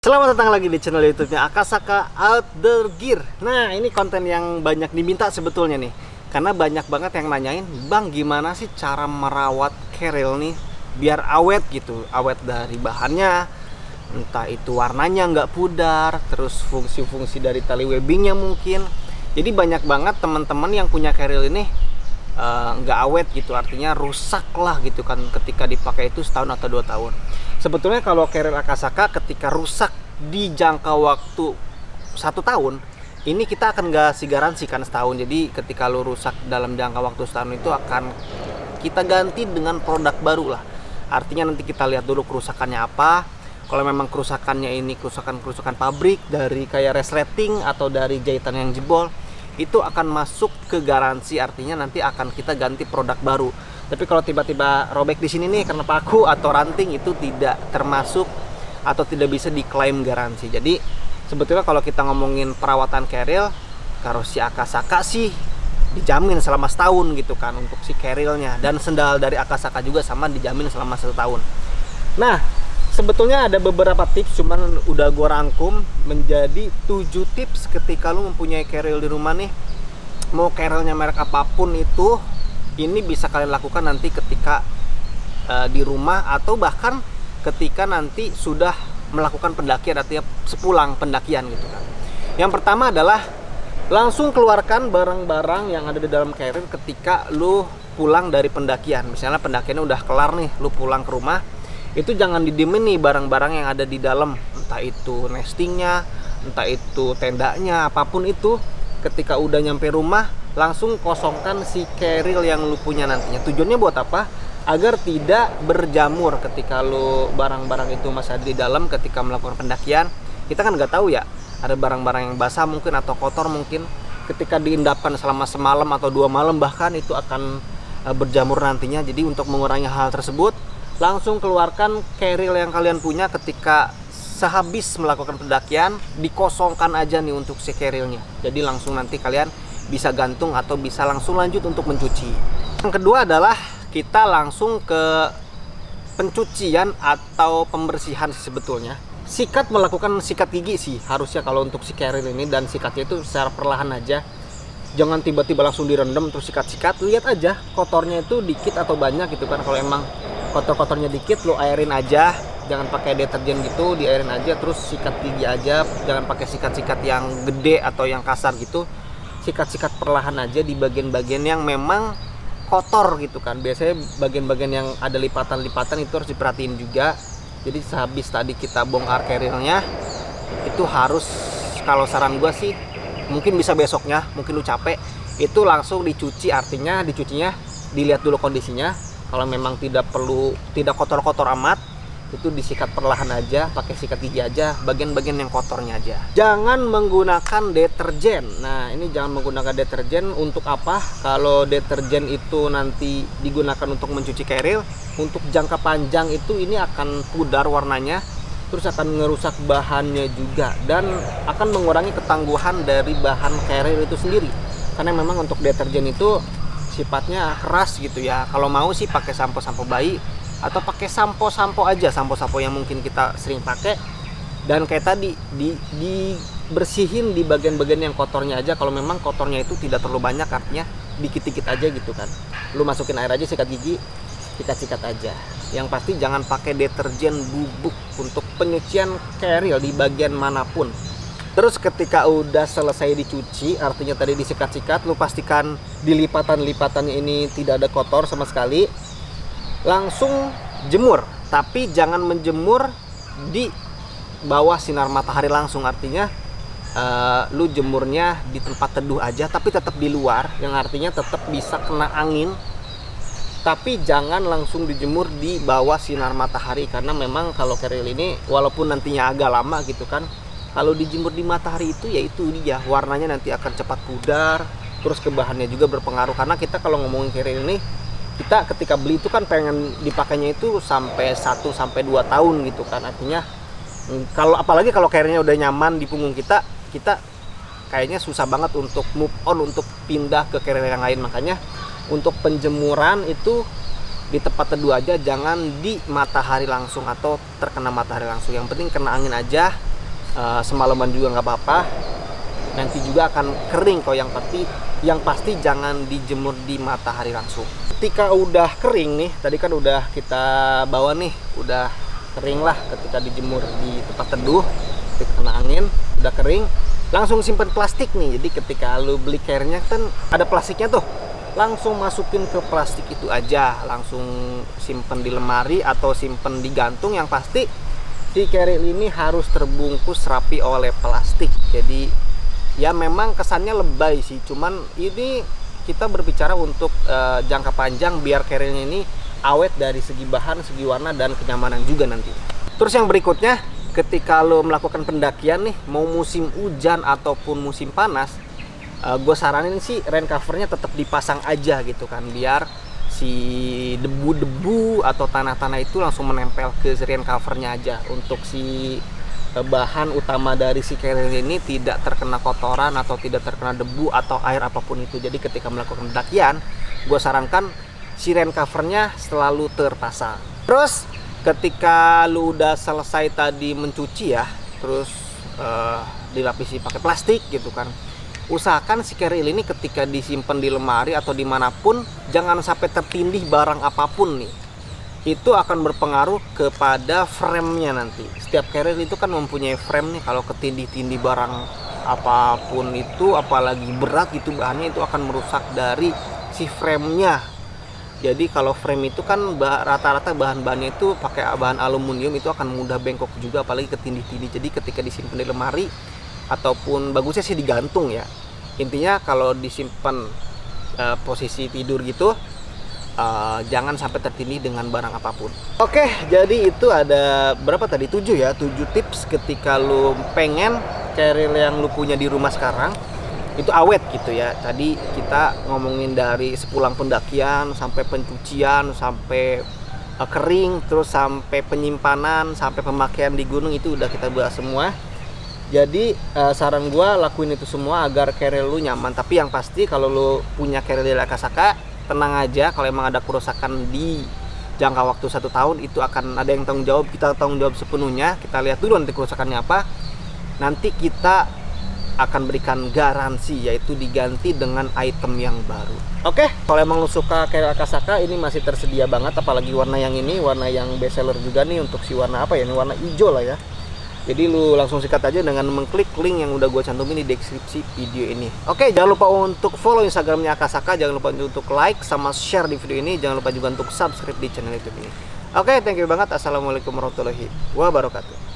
Selamat datang lagi di channel YouTube-nya Akasaka Outdoor Gear. Nah, ini konten yang banyak diminta sebetulnya nih. Karena banyak banget yang nanyain, "Bang, gimana sih cara merawat keril nih biar awet gitu? Awet dari bahannya, entah itu warnanya nggak pudar, terus fungsi-fungsi dari tali webbingnya mungkin." Jadi banyak banget teman-teman yang punya keril ini nggak awet gitu, artinya rusak lah gitu kan ketika dipakai itu setahun atau 2 tahun. Sebetulnya kalau keril Akasaka ketika rusak di jangka waktu 1 tahun, ini kita akan ngasih garansi kan setahun. Jadi ketika lo rusak dalam jangka waktu setahun itu akan kita ganti dengan produk baru lah. Artinya nanti kita lihat dulu kerusakannya apa. Kalau memang kerusakannya ini kerusakan pabrik dari kayak resleting atau dari jahitan yang jebol, itu akan masuk ke garansi, artinya nanti akan kita ganti produk baru. Tapi kalau tiba-tiba robek di sini nih karena paku atau ranting, itu tidak termasuk atau tidak bisa diklaim garansi. Jadi sebetulnya kalau kita ngomongin perawatan keril, kalau si Akasaka sih dijamin selama setahun gitu kan untuk si kerilnya, dan sendal dari Akasaka juga sama dijamin selama 1 tahun. Nah, sebetulnya ada beberapa tips, cuman udah gua rangkum menjadi 7 tips ketika lu mempunyai keril di rumah nih. Mau kerilnya merek apapun itu, ini bisa kalian lakukan nanti ketika di rumah atau bahkan ketika nanti sudah melakukan pendakian, artinya sepulang pendakian gitu kan. Yang pertama adalah langsung keluarkan barang-barang yang ada di dalam keril ketika lu pulang dari pendakian. Misalnya pendakiannya udah kelar nih, lu pulang ke rumah, itu jangan didiemin nih barang-barang yang ada di dalam, entah itu nestingnya, entah itu tendanya, apapun itu. Ketika udah nyampe rumah, langsung kosongkan si keril yang lu punya nantinya. Tujuannya buat apa? Agar tidak berjamur ketika lu barang-barang itu masih ada di dalam ketika melakukan pendakian. Kita kan nggak tahu ya, ada barang-barang yang basah mungkin atau kotor mungkin. Ketika diendapkan selama semalam atau 2 malam bahkan itu akan berjamur nantinya. Jadi untuk mengurangi hal tersebut, langsung keluarkan keril yang kalian punya ketika sehabis melakukan pendakian, dikosongkan aja nih untuk si kerilnya. Jadi langsung nanti kalian bisa gantung atau bisa langsung lanjut untuk mencuci. Yang kedua adalah kita langsung ke pencucian atau pembersihan sebetulnya. Melakukan sikat gigi sih harusnya kalau untuk si keril ini, dan sikatnya itu secara perlahan aja. Jangan tiba-tiba langsung direndam terus sikat-sikat. Lihat aja kotornya itu dikit atau banyak gitu kan. Kalau emang kotor-kotornya dikit, lo airin aja. Jangan pakai deterjen gitu, diairin aja terus sikat gigi aja. Jangan pakai sikat-sikat yang gede atau yang kasar gitu. Sikat-sikat perlahan aja di bagian-bagian yang memang kotor gitu kan. Biasanya bagian-bagian yang ada lipatan-lipatan itu harus diperhatiin juga. Jadi sehabis tadi kita bongkar kerilnya, itu harus, kalau saran gue sih, mungkin bisa besoknya, mungkin lu capek, itu langsung dicuci. Artinya dicucinya dilihat dulu kondisinya. Kalau memang tidak kotor-kotor amat, itu disikat perlahan aja, pakai sikat gigi aja, bagian-bagian yang kotornya aja. Jangan menggunakan deterjen. Nah, ini jangan menggunakan deterjen. Untuk apa? Kalau deterjen itu nanti digunakan untuk mencuci keril, untuk jangka panjang itu ini akan pudar warnanya, terus akan ngerusak bahannya juga, dan akan mengurangi ketangguhan dari bahan keril itu sendiri. Karena memang untuk deterjen itu sifatnya keras gitu ya. Kalau mau sih pakai sampo-sampo bayi atau pakai sampo-sampo aja, sampo-sampo yang mungkin kita sering pakai. Dan kayak tadi dibersihin di bagian-bagian yang kotornya aja. Kalau memang kotornya itu tidak terlalu banyak, artinya dikit-dikit aja gitu kan. Lu masukin air aja, sikat gigi, sikat-sikat aja. Yang pasti jangan pakai deterjen bubuk untuk penyucian keril di bagian manapun. Terus ketika udah selesai dicuci, artinya tadi disikat-sikat, lu pastikan di lipatan-lipatannya ini tidak ada kotor sama sekali. Langsung jemur, tapi jangan menjemur di bawah sinar matahari langsung. Artinya lu jemurnya di tempat teduh aja, tapi tetap di luar, yang artinya tetap bisa kena angin. Tapi jangan langsung dijemur di bawah sinar matahari, karena memang kalau keril ini walaupun nantinya agak lama gitu kan, kalau dijemur di matahari itu ya itu dia, warnanya nanti akan cepat pudar, terus ke bahannya juga berpengaruh. Karena kita kalau ngomongin keril ini, kita ketika beli itu kan pengen dipakainya itu sampai 1-2 tahun gitu kan. Artinya apalagi kalau kerilnya udah nyaman di punggung kita kayaknya susah banget untuk move on, untuk pindah ke keril yang lain. Makanya untuk penjemuran itu di tempat teduh aja, jangan di matahari langsung atau terkena matahari langsung. Yang penting kena angin aja, semalaman juga nggak apa-apa. Nanti juga akan kering kok, yang pasti jangan dijemur di matahari langsung. Ketika udah kering nih, tadi kan udah kita bawa nih, udah kering lah ketika dijemur di tempat teduh, ketika kena angin, udah kering, langsung simpen plastik nih. Jadi ketika lu beli carrier-nya kan ada plastiknya tuh, langsung masukin ke plastik itu aja, langsung simpen di lemari atau simpen di gantung. Yang pasti si carrier ini harus terbungkus rapi oleh plastik. Jadi ya memang kesannya lebay sih, cuman ini kita berbicara untuk jangka panjang biar carrier-nya ini awet dari segi bahan, segi warna, dan kenyamanan juga nanti. Terus yang berikutnya, ketika lo melakukan pendakian nih, mau musim hujan ataupun musim panas, gue saranin sih rain covernya tetap dipasang aja gitu kan, biar si debu-debu atau tanah-tanah itu langsung menempel ke rain covernya aja, untuk si bahan utama dari si carrier ini tidak terkena kotoran atau tidak terkena debu atau air apapun itu. Jadi ketika melakukan pendakian, gue sarankan si rain covernya selalu terpasang. Terus ketika lu udah selesai tadi mencuci ya, terus dilapisi pakai plastik gitu kan, usahakan si carrier ini ketika disimpan di lemari atau dimanapun jangan sampai tertindih barang apapun nih. Itu akan berpengaruh kepada frame-nya nanti. Setiap carrier itu kan mempunyai frame nih, kalau ketindih-tindih barang apapun itu, apalagi berat gitu bahannya, itu akan merusak dari si frame-nya. Jadi kalau frame itu kan rata-rata bahan-bahannya itu pakai bahan aluminium, itu akan mudah bengkok juga, apalagi ketindih-tindih. Jadi ketika disimpan di lemari ataupun bagusnya sih digantung ya. Intinya kalau disimpan posisi tidur gitu, jangan sampai tertindih dengan barang apapun. Oke, jadi itu ada berapa tadi? 7 ya, 7 tips ketika lu pengen carrier yang lu punya di rumah sekarang itu awet gitu ya. Tadi kita ngomongin dari sepulang pendakian sampai pencucian, sampai kering, terus sampai penyimpanan, sampai pemakaian di gunung, itu udah kita bahas semua. Jadi saran gua lakuin itu semua agar carrier lu nyaman. Tapi yang pasti kalau lu punya carrier dari Akasaka, tenang aja, kalau emang ada kerusakan di jangka waktu 1 tahun, itu akan ada yang tanggung jawab. Kita tanggung jawab sepenuhnya. Kita lihat dulu nanti kerusakannya apa. Nanti kita akan berikan garansi, yaitu diganti dengan item yang baru. Oke, kalau emang lu suka carrier Akasaka, ini masih tersedia banget, apalagi warna yang ini, warna yang best seller juga nih, untuk si warna apa ya, ini warna hijau lah ya. Jadi lu langsung sikat aja dengan mengklik link yang udah gue cantumin di deskripsi video ini. Oke, jangan lupa untuk follow Instagramnya Akasaka, jangan lupa untuk like sama share di video ini, jangan lupa juga untuk subscribe di channel YouTube ini. Oke, thank you banget. Assalamualaikum warahmatullahi wabarakatuh.